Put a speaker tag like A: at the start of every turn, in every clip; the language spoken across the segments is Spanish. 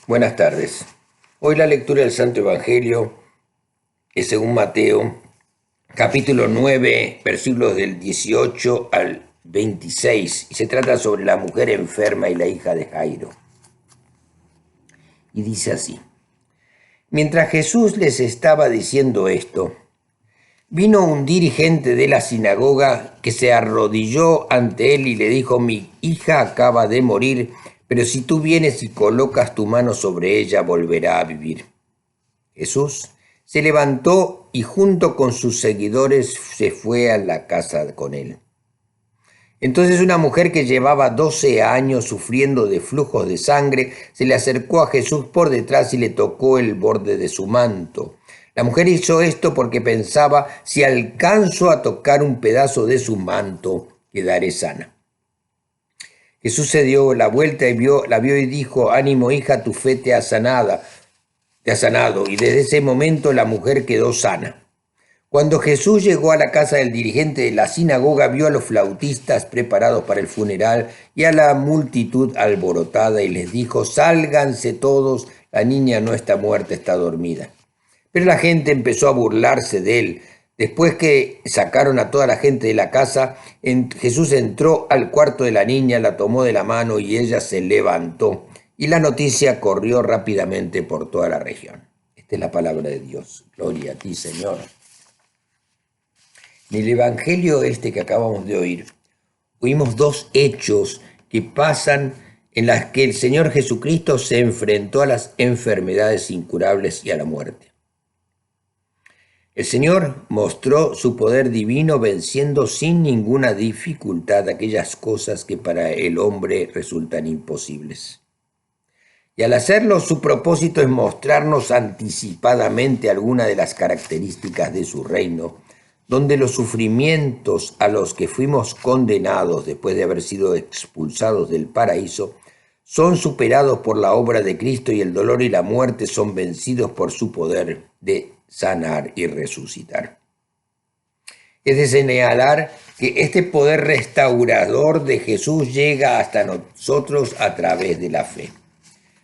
A: Buenas tardes. Hoy la lectura del Santo Evangelio es según Mateo, capítulo 9, versículos del 18 al 26, y se trata sobre la mujer enferma y la hija de Jairo. Y dice así: Mientras Jesús les estaba diciendo esto, vino un dirigente de la sinagoga que se arrodilló ante él y le dijo: Mi hija acaba de morir, pero si tú vienes y colocas tu mano sobre ella, volverá a vivir. Jesús se levantó y junto con sus seguidores se fue a la casa con él. Entonces una mujer que llevaba 12 años sufriendo de flujos de sangre se le acercó a Jesús por detrás y le tocó el borde de su manto. La mujer hizo esto porque pensaba: si alcanzo a tocar un pedazo de su manto, quedaré sana. Jesús se dio la vuelta y la vio y dijo: Ánimo, hija, tu fe te ha sanado. Y desde ese momento la mujer quedó sana. Cuando Jesús llegó a la casa del dirigente de la sinagoga, vio a los flautistas preparados para el funeral y a la multitud alborotada y les dijo: Sálganse todos, la niña no está muerta, está dormida. Pero la gente empezó a burlarse de él. Después que sacaron a toda la gente de la casa, Jesús entró al cuarto de la niña, la tomó de la mano y ella se levantó. Y la noticia corrió rápidamente por toda la región. Esta es la palabra de Dios. Gloria a ti, Señor. En el Evangelio que acabamos de oír, oímos dos hechos que pasan en las que el Señor Jesucristo se enfrentó a las enfermedades incurables y a la muerte. El Señor mostró su poder divino venciendo sin ninguna dificultad aquellas cosas que para el hombre resultan imposibles. Y al hacerlo, su propósito es mostrarnos anticipadamente algunas de las características de su reino, donde los sufrimientos a los que fuimos condenados después de haber sido expulsados del paraíso son superados por la obra de Cristo y el dolor y la muerte son vencidos por su poder de sanar y resucitar. Es de señalar que este poder restaurador de Jesús llega hasta nosotros a través de la fe.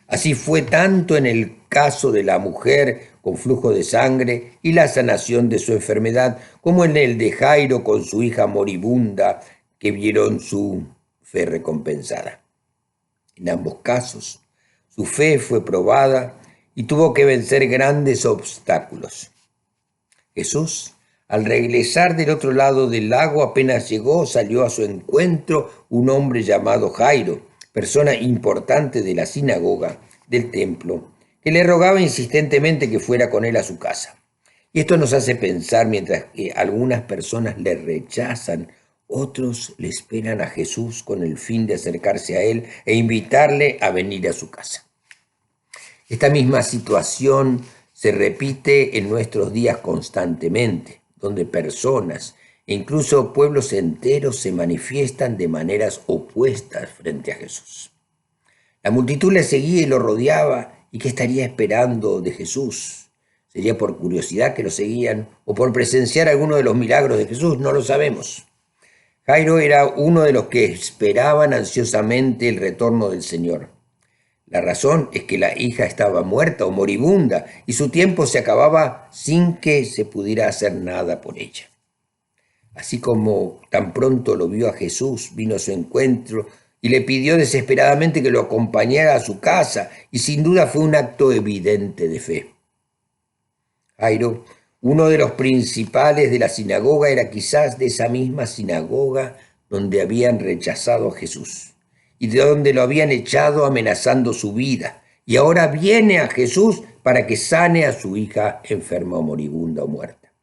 A: Así fue tanto en el caso de la mujer con flujo de sangre y la sanación de su enfermedad, como en el de Jairo con su hija moribunda, que vieron su fe recompensada. En ambos casos, su fe fue probada y tuvo que vencer grandes obstáculos. Jesús, al regresar del otro lado del lago, apenas llegó, salió a su encuentro un hombre llamado Jairo, persona importante de la sinagoga, del templo, que le rogaba insistentemente que fuera con él a su casa. Y esto nos hace pensar: mientras que algunas personas le rechazan, otros le esperan a Jesús con el fin de acercarse a él e invitarle a venir a su casa. Esta misma situación se repite en nuestros días constantemente, donde personas e incluso pueblos enteros se manifiestan de maneras opuestas frente a Jesús. La multitud le seguía y lo rodeaba. ¿Y qué estaría esperando de Jesús? ¿Sería por curiosidad que lo seguían o por presenciar alguno de los milagros de Jesús? No lo sabemos. Jairo era uno de los que esperaban ansiosamente el retorno del Señor. La razón es que la hija estaba muerta o moribunda y su tiempo se acababa sin que se pudiera hacer nada por ella. Así como tan pronto lo vio a Jesús, vino a su encuentro y le pidió desesperadamente que lo acompañara a su casa, y sin duda fue un acto evidente de fe. Jairo, uno de los principales de la sinagoga, era quizás de esa misma sinagoga donde habían rechazado a Jesús y de donde lo habían echado amenazando su vida, y ahora viene a Jesús para que sane a su hija enferma o moribunda o muerta.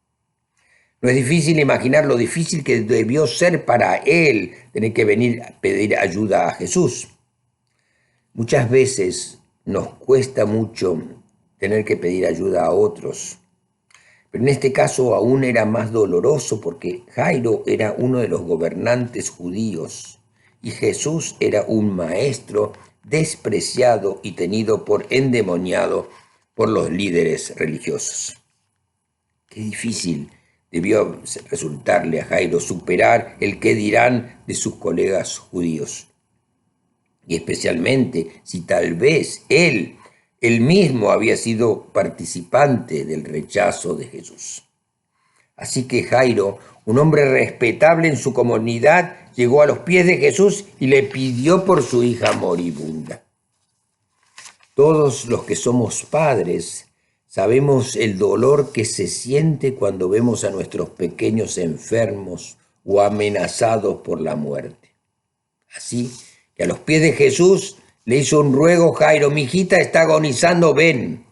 A: No es difícil imaginar lo difícil que debió ser para él tener que venir a pedir ayuda a Jesús. Muchas veces nos cuesta mucho tener que pedir ayuda a otros, pero en este caso aún era más doloroso porque Jairo era uno de los gobernantes judíos y Jesús era un maestro despreciado y tenido por endemoniado por los líderes religiosos. Qué difícil debió resultarle a Jairo superar el qué dirán de sus colegas judíos. Y especialmente si tal vez él Él mismo había sido participante del rechazo de Jesús. Así que Jairo, un hombre respetable en su comunidad, llegó a los pies de Jesús y le pidió por su hija moribunda. Todos los que somos padres sabemos el dolor que se siente cuando vemos a nuestros pequeños enfermos o amenazados por la muerte. Así que a los pies de Jesús le hizo un ruego: Jairo, mi hijita está agonizando, ven.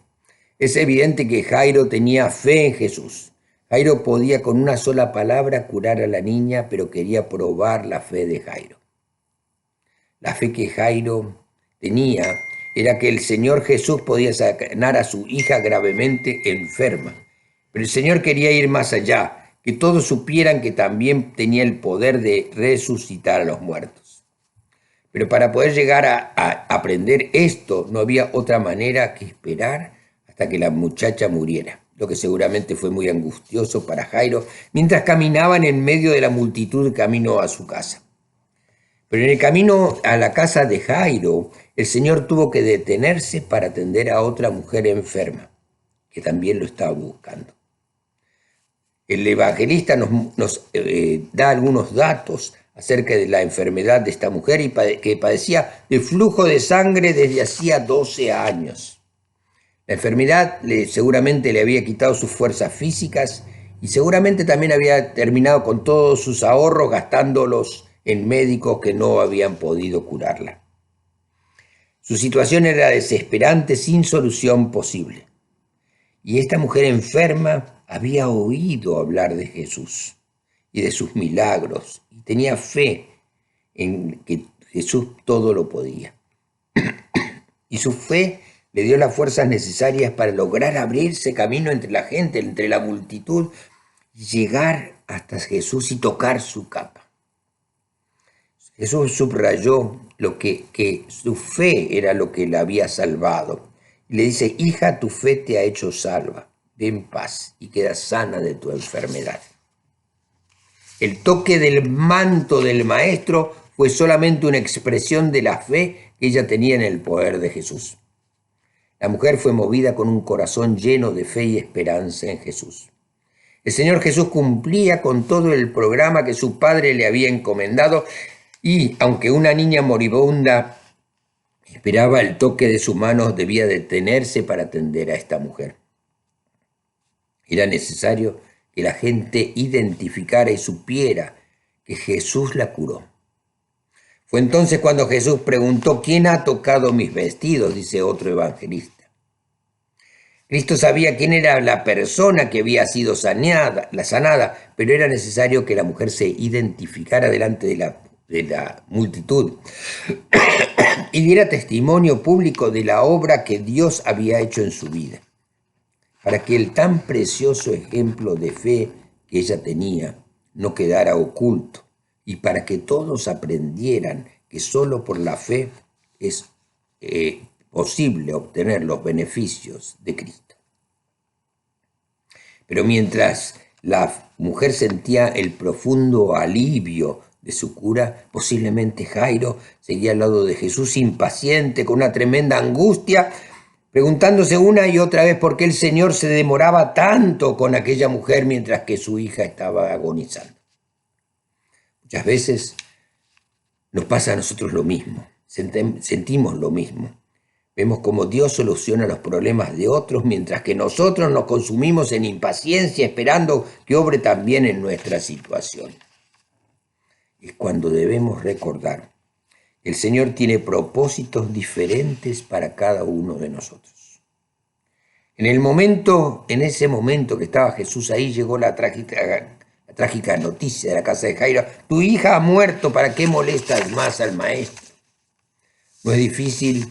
A: Es evidente que Jairo tenía fe en Jesús. Jairo podía con una sola palabra curar a la niña, pero quería probar la fe de Jairo. La fe que Jairo tenía era que el Señor Jesús podía sanar a su hija gravemente enferma. Pero el Señor quería ir más allá, que todos supieran que también tenía el poder de resucitar a los muertos. Pero para poder llegar a aprender esto, no había otra manera que esperar hasta que la muchacha muriera, lo que seguramente fue muy angustioso para Jairo, mientras caminaban en medio de la multitud camino a su casa. Pero en el camino a la casa de Jairo, el Señor tuvo que detenerse para atender a otra mujer enferma, que también lo estaba buscando. El evangelista nos da algunos datos acerca de la enfermedad de esta mujer y que padecía de flujo de sangre desde hacía 12 años. La enfermedad seguramente le había quitado sus fuerzas físicas y seguramente también había terminado con todos sus ahorros gastándolos en médicos que no habían podido curarla. Su situación era desesperante, sin solución posible. Y esta mujer enferma había oído hablar de Jesús y de sus milagros y tenía fe en que Jesús todo lo podía. Y su fe le dio las fuerzas necesarias para lograr abrirse camino entre la gente, entre la multitud, y llegar hasta Jesús y tocar su capa. Jesús subrayó que su fe era lo que la había salvado. Y le dice: hija, tu fe te ha hecho salva. Ve en paz y queda sana de tu enfermedad. El toque del manto del maestro fue solamente una expresión de la fe que ella tenía en el poder de Jesús. La mujer fue movida con un corazón lleno de fe y esperanza en Jesús. El Señor Jesús cumplía con todo el programa que su Padre le había encomendado y, aunque una niña moribunda esperaba el toque de sus manos, debía detenerse para atender a esta mujer. Era necesario que la gente identificara y supiera que Jesús la curó. Fue entonces cuando Jesús preguntó: ¿quién ha tocado mis vestidos?, dice otro evangelista. Cristo sabía quién era la persona que había sido sanada, pero era necesario que la mujer se identificara delante de la multitud y diera testimonio público de la obra que Dios había hecho en su vida, para que el tan precioso ejemplo de fe que ella tenía no quedara oculto y para que todos aprendieran que solo por la fe es posible obtener los beneficios de Cristo. Pero mientras la mujer sentía el profundo alivio de su cura, posiblemente Jairo seguía al lado de Jesús impaciente, con una tremenda angustia, preguntándose una y otra vez por qué el Señor se demoraba tanto con aquella mujer mientras que su hija estaba agonizando. Muchas veces nos pasa a nosotros lo mismo, sentimos lo mismo. Vemos cómo Dios soluciona los problemas de otros mientras que nosotros nos consumimos en impaciencia esperando que obre también en nuestra situación. Es cuando debemos recordar que el Señor tiene propósitos diferentes para cada uno de nosotros. En ese momento que estaba Jesús ahí, llegó la trágica noticia de la casa de Jairo: tu hija ha muerto, ¿para qué molestas más al maestro? No es difícil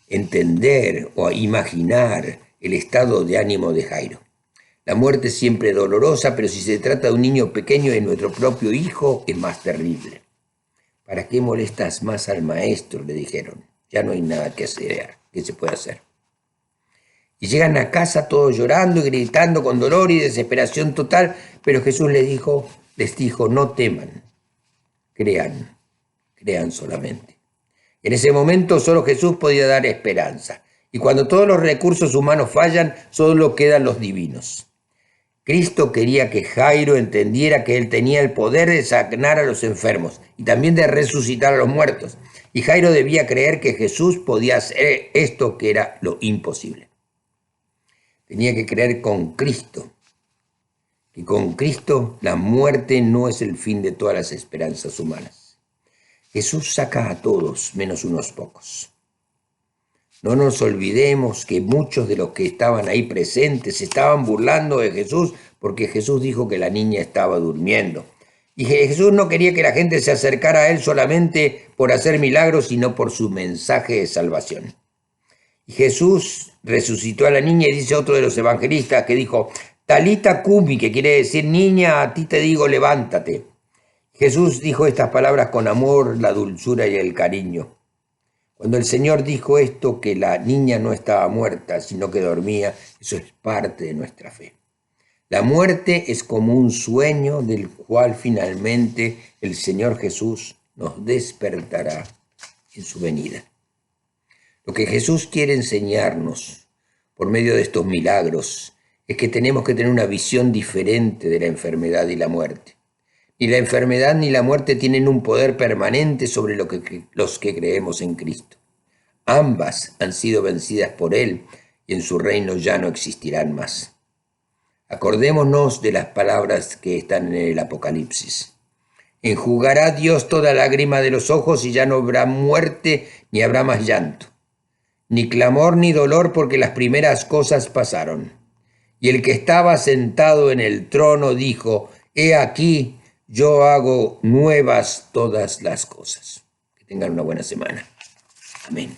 A: entender o imaginar el estado de ánimo de Jairo. La muerte es siempre dolorosa, pero si se trata de un niño pequeño, de nuestro propio hijo, es más terrible. ¿Para qué molestas más al maestro?, le dijeron. Ya no hay nada que hacer, que se pueda hacer. Y llegan a casa todos llorando y gritando con dolor y desesperación total, pero Jesús les dijo: no teman, crean solamente. En ese momento solo Jesús podía dar esperanza. Y cuando todos los recursos humanos fallan, solo quedan los divinos. Cristo quería que Jairo entendiera que él tenía el poder de sanar a los enfermos y también de resucitar a los muertos. Y Jairo debía creer que Jesús podía hacer esto que era lo imposible. Tenía que creer con Cristo, que con Cristo la muerte no es el fin de todas las esperanzas humanas. Jesús saca a todos menos unos pocos. No nos olvidemos que muchos de los que estaban ahí presentes se estaban burlando de Jesús porque Jesús dijo que la niña estaba durmiendo. Y Jesús no quería que la gente se acercara a él solamente por hacer milagros, sino por su mensaje de salvación. Y Jesús resucitó a la niña y dice otro de los evangelistas que dijo, Talita cumi, que quiere decir, niña, a ti te digo, levántate. Jesús dijo estas palabras con amor, la dulzura y el cariño. Cuando el Señor dijo esto, que la niña no estaba muerta, sino que dormía, eso es parte de nuestra fe. La muerte es como un sueño del cual finalmente el Señor Jesús nos despertará en su venida. Lo que Jesús quiere enseñarnos por medio de estos milagros es que tenemos que tener una visión diferente de la enfermedad y la muerte. Ni la enfermedad ni la muerte tienen un poder permanente sobre los que creemos en Cristo. Ambas han sido vencidas por Él y en su reino ya no existirán más. Acordémonos de las palabras que están en el Apocalipsis. Enjugará Dios toda lágrima de los ojos y ya no habrá muerte ni habrá más llanto, ni clamor ni dolor, porque las primeras cosas pasaron. Y el que estaba sentado en el trono dijo, he aquí, yo hago nuevas todas las cosas. Que tengan una buena semana. Amén.